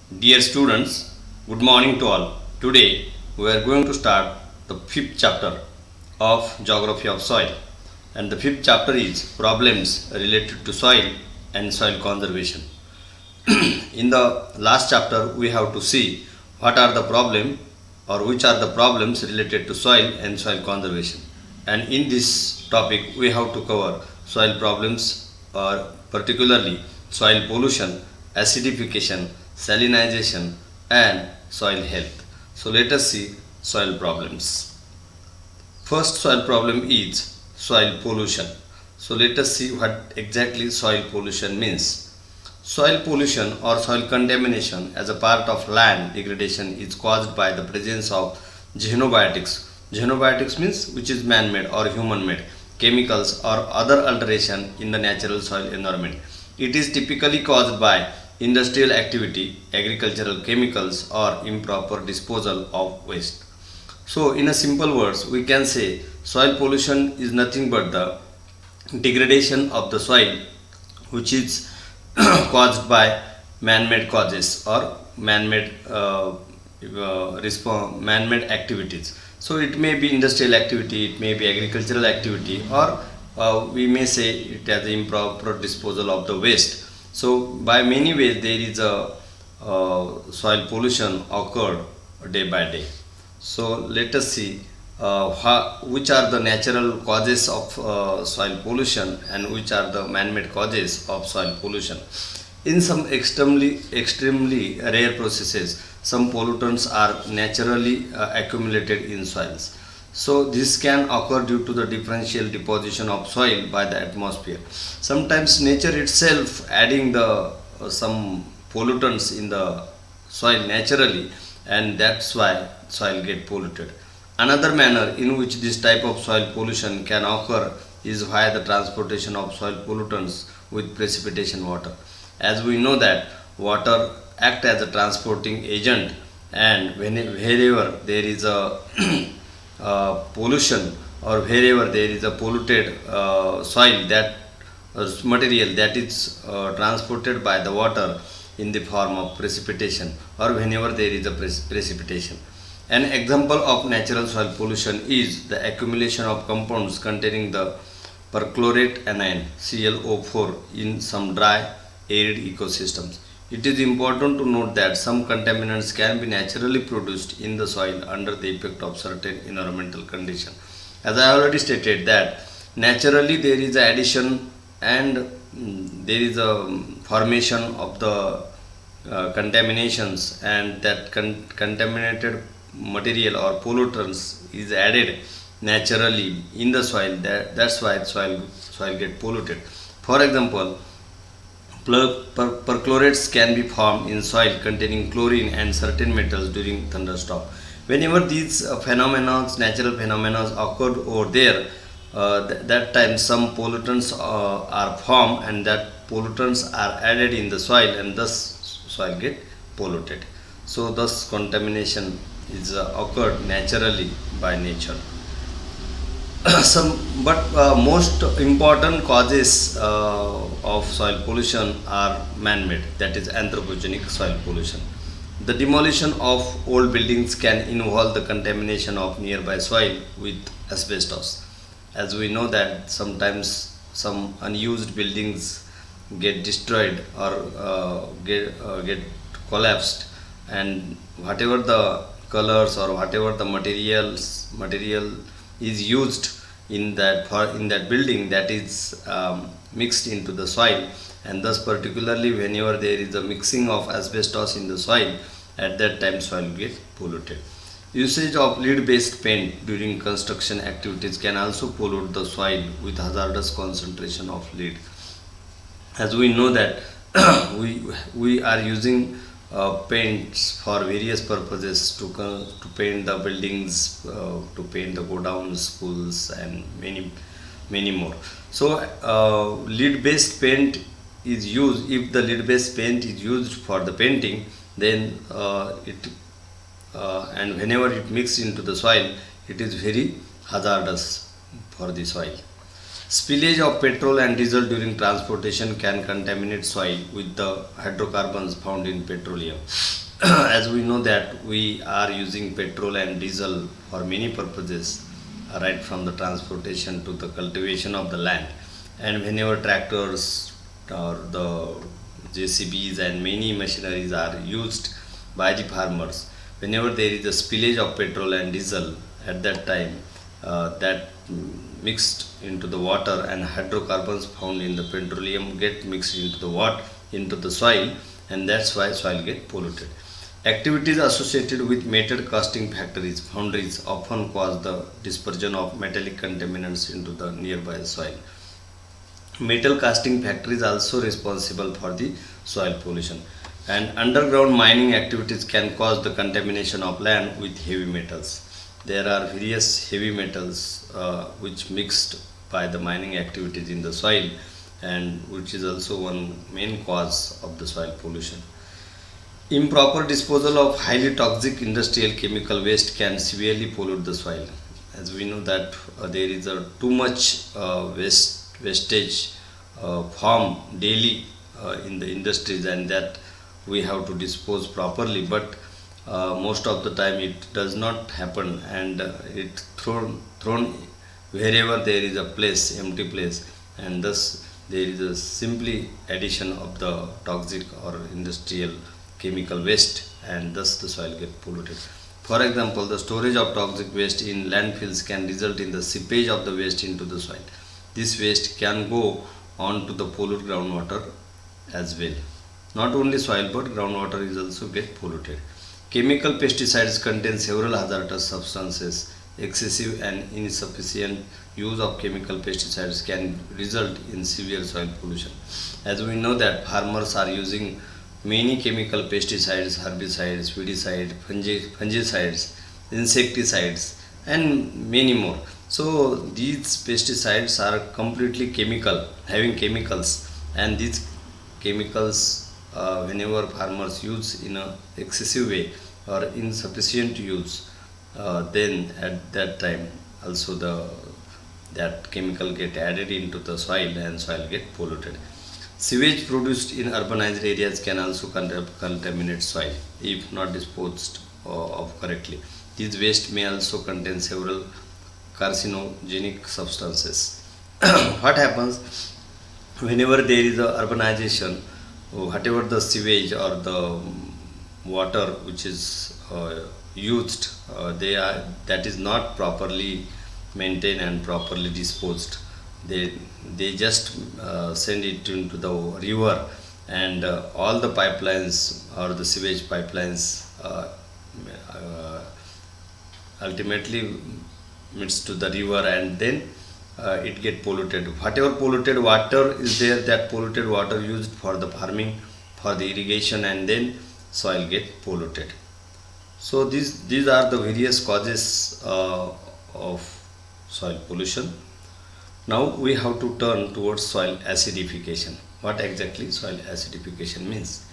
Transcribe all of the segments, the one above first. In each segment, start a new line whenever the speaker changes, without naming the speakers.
Dear students, good morning to all. Today we are going to start the fifth chapter of Geography of Soil, and the fifth chapter is Problems related to soil and soil conservation. In the last chapter we have to see what are the problem or which are the problems related to soil and soil conservation, and in this topic we have to cover soil problems or particularly soil pollution, acidification, salinization and soil health. So let us see soil problems. First soil problem is soil pollution. So let us see what exactly soil pollution means. Soil pollution or soil contamination as a part of land degradation is caused by the presence of xenobiotics. Xenobiotics means which is man-made or human-made chemicals or other alteration in the natural soil environment. It is typically caused by industrial activity, agricultural chemicals or improper disposal of waste. So in a simple words we can say soil pollution is nothing but the degradation of the soil which is caused by man-made causes or man-made activities. So it may be industrial activity, it may be agricultural activity, or we may say it as the improper disposal of the waste. So by many ways there is a soil pollution occurred day by day. So let us see which are the natural causes of soil pollution and which are the man-made causes of soil pollution. In some extremely rare processes, some pollutants are naturally accumulated in soils. So this can occur due to the differential deposition of soil by the atmosphere. Sometimes nature itself adding the some pollutants in the soil naturally, and that's why soil get polluted. Another manner in which this type of soil pollution can occur is via the transportation of soil pollutants with precipitation water. As we know that water act as a transporting agent, and wherever there is a pollution or wherever there is a polluted soil, that material that is transported by the water in the form of precipitation or whenever there is a precipitation. An example of natural soil pollution is the accumulation of compounds containing the perchlorate anion ClO4 in some dry arid ecosystems. It is important to note that some contaminants can be naturally produced in the soil under the effect of certain environmental conditions. As I already stated that naturally there is a addition and there is a formation of the contaminations, and that contaminated material or pollutants is added naturally in the soil. That's why soil get polluted. For example, perchlorates can be formed in soil containing chlorine and certain metals during thunderstorm. Whenever these natural phenomena occurred over there, that time some pollutants are formed, and that pollutants are added in the soil, and thus soil get polluted. So thus contamination is occurred naturally by nature. Some but most important causes of soil pollution are man-made, that is anthropogenic soil pollution. The demolition of old buildings can involve the contamination of nearby soil with asbestos. As we know that sometimes some unused buildings get destroyed or get collapsed, and whatever the colors or whatever the material is used in that building, that is mixed into the soil, and thus particularly whenever there is a mixing of asbestos in the soil, at that time soil gets polluted. Usage of lead based paint during construction activities can also pollute the soil with hazardous concentration of lead. As we know that we are using paints for various purposes to paint the buildings, to paint the godowns, schools, and many more. So lead based paint is used. If the lead based paint is used for the painting, then it and whenever it mixes into the soil, it is very hazardous for the soil. Spillage of petrol and diesel during transportation can contaminate soil with the hydrocarbons found in petroleum. As we know that we are using petrol and diesel for many purposes, right from the transportation to the cultivation of the land. And whenever tractors or the JCBs and many machineries are used by the farmers, whenever there is a spillage of petrol and diesel, at that time that mixed into the water, and hydrocarbons found in the petroleum get mixed into the water, into the soil, and that's why soil get polluted. Activities associated with metal casting factories foundries often cause the dispersion of metallic contaminants into the nearby soil. Metal casting factories also responsible for the soil pollution, and underground mining activities can cause the contamination of land with heavy metals. There are various heavy metals which mixed by the mining activities in the soil, and which is also one main cause of the soil pollution. Improper disposal of highly toxic industrial chemical waste can severely pollute the soil. As we know that there is a too much wastage form daily in the industries, and that we have to dispose properly. But most of the time it does not happen, and it thrown wherever there is a place, empty place, and thus there is a simply addition of the toxic or industrial chemical waste, and thus the soil get polluted. For example, the storage of toxic waste in landfills can result in the seepage of the waste into the soil. This waste can go on to the pollute groundwater as well. Not only soil but groundwater is also get polluted. Chemical pesticides contain several hazardous substances. Excessive and insufficient use of chemical pesticides can result in severe soil pollution. As we know that farmers are using many chemical pesticides, herbicides, weedicides, fungicides, insecticides, and many more. So these pesticides are completely chemical, having chemicals, and these chemicals, whenever farmers use in a excessive way or insufficient use, then at that time also that chemical get added into the soil, and soil get polluted. Sewage produced in urbanized areas can also contaminate soil if not disposed of correctly. These waste may also contain several carcinogenic substances. What happens whenever there is a urbanization? Whatever the sewage or the water which is used, that is not properly maintained and properly disposed. They just send it into the river, and all the pipelines or the sewage pipelines uh, ultimately meets to the river, and then it get polluted. Whatever polluted water is there, that polluted water used for the farming, for the irrigation, and then soil get polluted. So these are the various causes of soil pollution. Now we have to turn towards soil acidification. What exactly soil acidification means?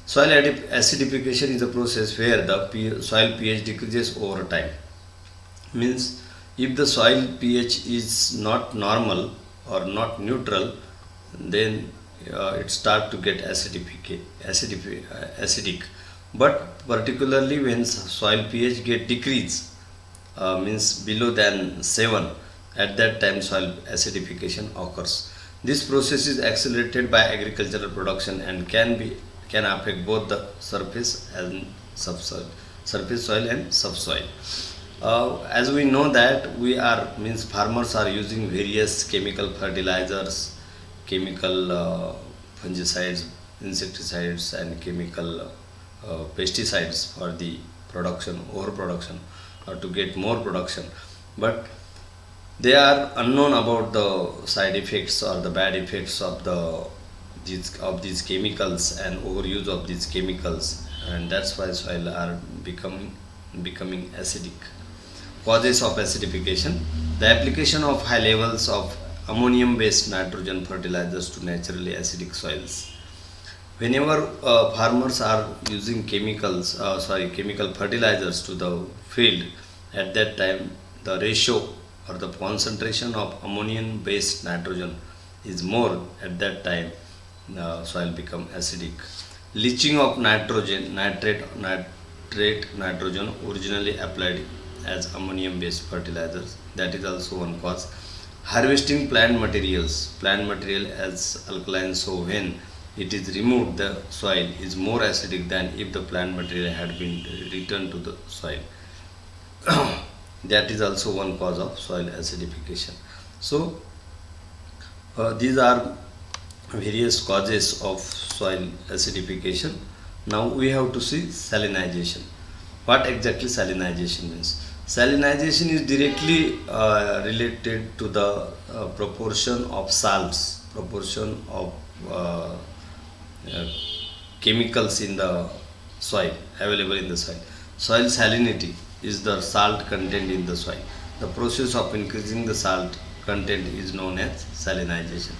Soil acidification is a process where the soil pH decreases over time. Means if the soil pH is not normal or not neutral, then it start to get acidic. But particularly when soil pH get decreased, means below than 7, at that time soil acidification occurs. This process is accelerated by agricultural production and can affect both the surface and subsoil, surface soil and subsoil. As we know that farmers are using various chemical fertilizers, chemical fungicides, insecticides, and chemical pesticides for the overproduction, or to get more production. But they are unknown about the side effects or the bad effects of these chemicals and overuse of these chemicals, and that's why soil are becoming acidic. Causes of acidification: the application of high levels of ammonium based nitrogen fertilizers to naturally acidic soils. Whenever farmers are using chemical fertilizers to the field, at that time the ratio or the concentration of ammonium based nitrogen is more. At that time soil become acidic. Leaching of nitrate nitrogen originally applied as ammonium based fertilizers, that is also one cause. Harvesting plant material as alkaline, so when it is removed the soil is more acidic than if the plant material had been returned to the soil. That is also one cause of soil acidification. So these are various causes of soil acidification. Now we have to see salinization. What exactly salinization means? Salinization is directly related to the proportion of salts, proportion of uh, chemicals in the soil, available in the soil. Soil salinity is the salt content in the soil. The process of increasing the salt content is known as salinization.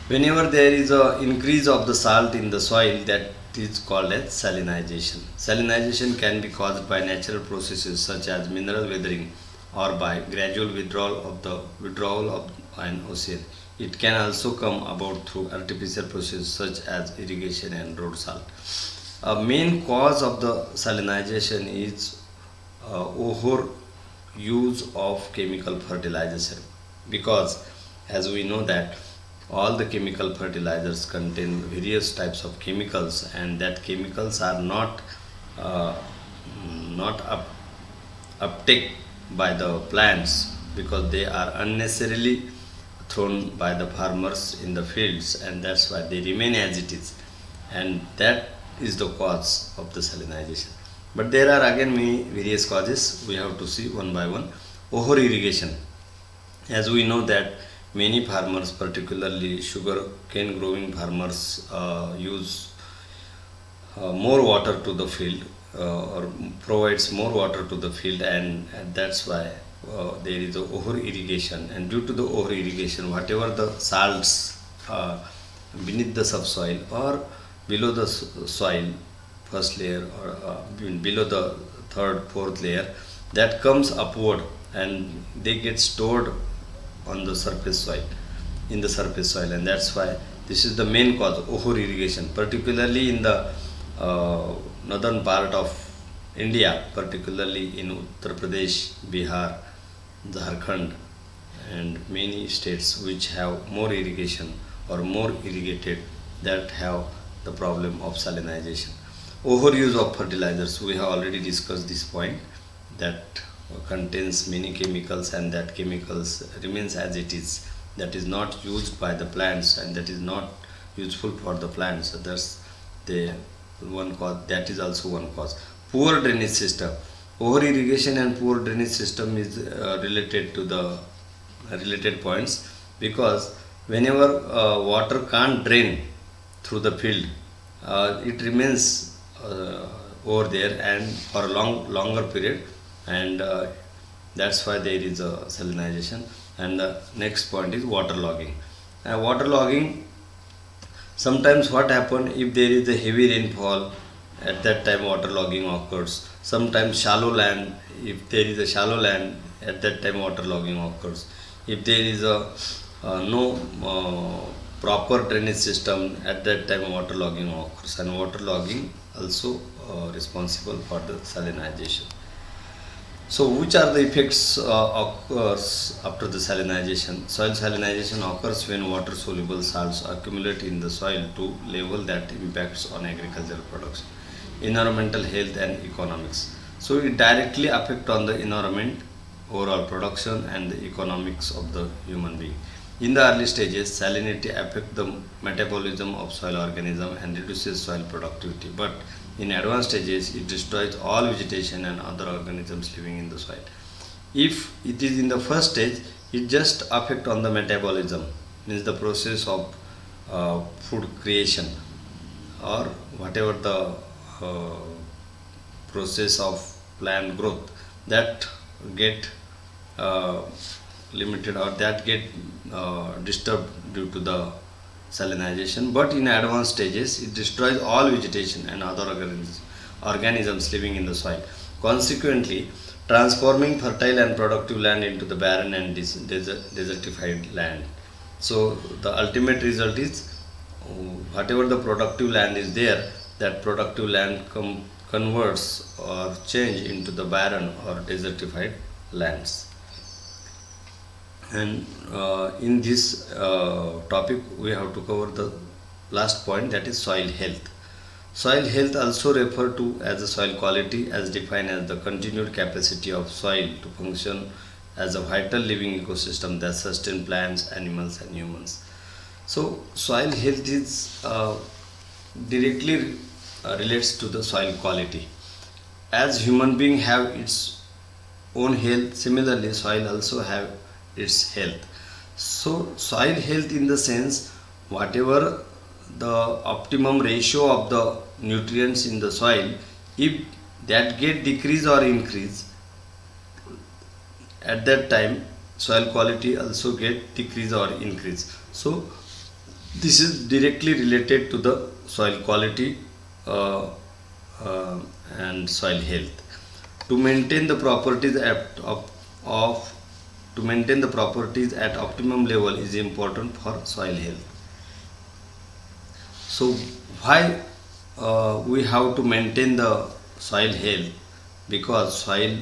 Whenever there is a increase of the salt in the soil, that is called as salinization. Salinization can be caused by natural processes such as mineral weathering or by gradual withdrawal of an ocean. It can also come about through artificial processes such as irrigation and road salt. A main cause of the salinization is over use of chemical fertilization, because as we know that all the chemical fertilizers contain various types of chemicals, and that chemicals are uh, not uptake by the plants because they are unnecessarily thrown by the farmers in the fields, and that's why they remain as it is, and that is the cause of the salinization. But there are again many various causes, we have to see one by one. Over irrigation, as we know that many farmers, particularly sugar cane growing farmers, use more water to the field, or provides more water to the field, and that's why there is a over irrigation. And due to the over irrigation, whatever the salts beneath the subsoil or below the soil, first layer, or below the third, fourth layer, that comes upward and they get stored on the surface soil, in the surface soil, and that's why this is the main cause, over irrigation, particularly in the northern part of India, particularly in Uttar Pradesh, Bihar, Jharkhand, and many states which have more irrigation or more irrigated, that have the problem of salinization. Overuse of fertilizers, we have already discussed this point, that contains many chemicals, and that chemicals remains as it is, that is not used by the plants and that is not useful for the plants. So that's the one cause, that is also one cause. Poor drainage system, over irrigation and poor drainage system is related to the related points, because whenever water can't drain through the field, it remains over there and for a longer period, and that's why there is a salinization. And the next point is waterlogging. Waterlogging, sometimes what happen, if there is a heavy rainfall, at that time waterlogging occurs. Sometimes shallow land, if there is a shallow land, at that time waterlogging occurs. If there is a no proper drainage system, at that time waterlogging occurs, and waterlogging also responsible for the salinization. So, which are the effects occurs after the salinization? Soil salinization occurs when water-soluble salts accumulate in the soil to level that impacts on agricultural production, environmental health, and economics. So, it directly affects on the environment, overall production, and the economics of the human being. In the early stages, salinity affects the metabolism of soil organism and reduces soil productivity. But in advanced stages, it destroys all vegetation and other organisms living in the soil. If it is in the first stage, it just affect on the metabolism, means the process of food creation, or whatever the uh, process of plant growth, that get uh, limited, or that get disturbed due to the salinization. But in advanced stages, it destroys all vegetation and other organisms living in the soil, consequently transforming fertile and productive land into the barren and desertified land. So the ultimate result is whatever the productive land is there, that productive land converts or change into the barren or desertified lands. And in this topic we have to cover the last point, that is soil health. Soil health also referred to as the soil quality, as defined as the continued capacity of soil to function as a vital living ecosystem that sustain plants, animals and humans. So soil health is directly relates to the soil quality. As human being have its own health, similarly soil also have its health. So soil health in the sense, whatever the optimum ratio of the nutrients in the soil, if that get decrease or increase, at that time soil quality also get decrease or increase. So this is directly related to the soil quality uh, uh, and soil health. To maintain the properties of to maintain the properties at optimum level is important for soil health. So why we have to maintain the soil health? Because soil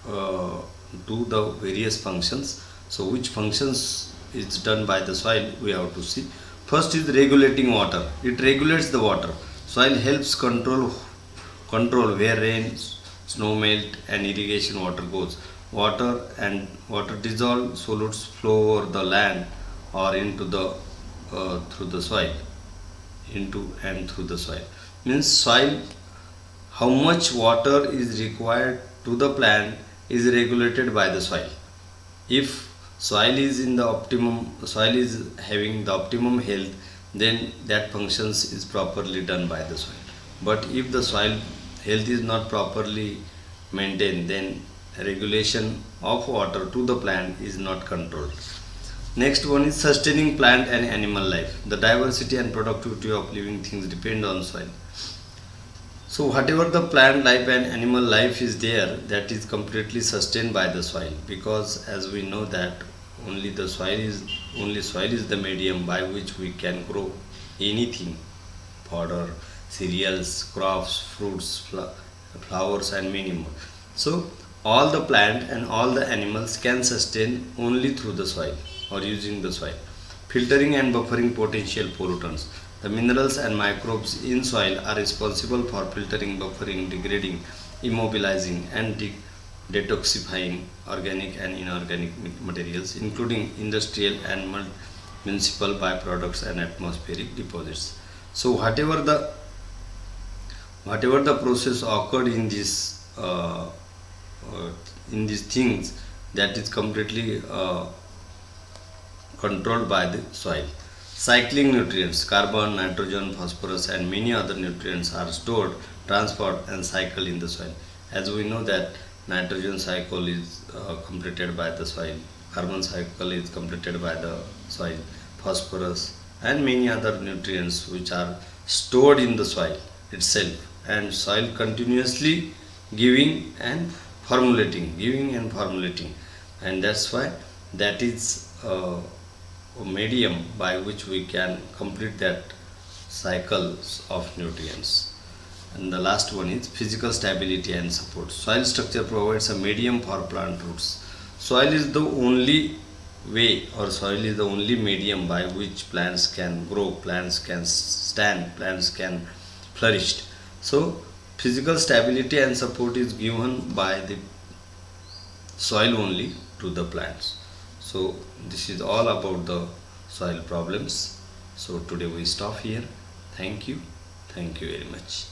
uh, do the various functions. So which functions is done by the soil, we have to see. First is regulating water. It regulates the water. Soil helps control where rain, snow melt and irrigation water goes. Water dissolved solids flow over the land or into the through the soil, into and through the soil. Means soil, how much water is required to the plant is regulated by the soil. If soil is having the optimum health, then that functions is properly done by the soil. But if the soil health is not properly maintained, then regulation of water to the plant is not controlled. Next one is sustaining plant and animal life. The diversity and productivity of living things depend on soil. So whatever the plant life and animal life is there, that is completely sustained by the soil, because as we know that only soil is the medium by which we can grow anything: fodder, cereals, crops, fruits, flowers and many more. So all the plant and all the animals can sustain only through the soil or using the soil. Filtering and buffering potential pollutants. The minerals and microbes in soil are responsible for filtering, buffering, degrading, immobilizing and detoxifying organic and inorganic materials, including industrial and municipal byproducts and atmospheric deposits. So whatever the process occurred in these things, that is completely controlled by the soil. Cycling nutrients, carbon, nitrogen, phosphorus and many other nutrients are stored, transferred and cycled in the soil. As we know that nitrogen cycle is completed by the soil, carbon cycle is completed by the soil, phosphorus and many other nutrients which are stored in the soil itself, and soil continuously giving and formulating, and that's why that is a medium by which we can complete that cycles of nutrients. And the last one is physical stability and support. Soil structure provides a medium for plant roots. Soil is the only way, or soil is the only medium by which plants can grow, plants can stand, plants can flourish. So physical stability and support is given by the soil only to the plants. So this is all about the soil problems. So today we stop here. Thank you very much.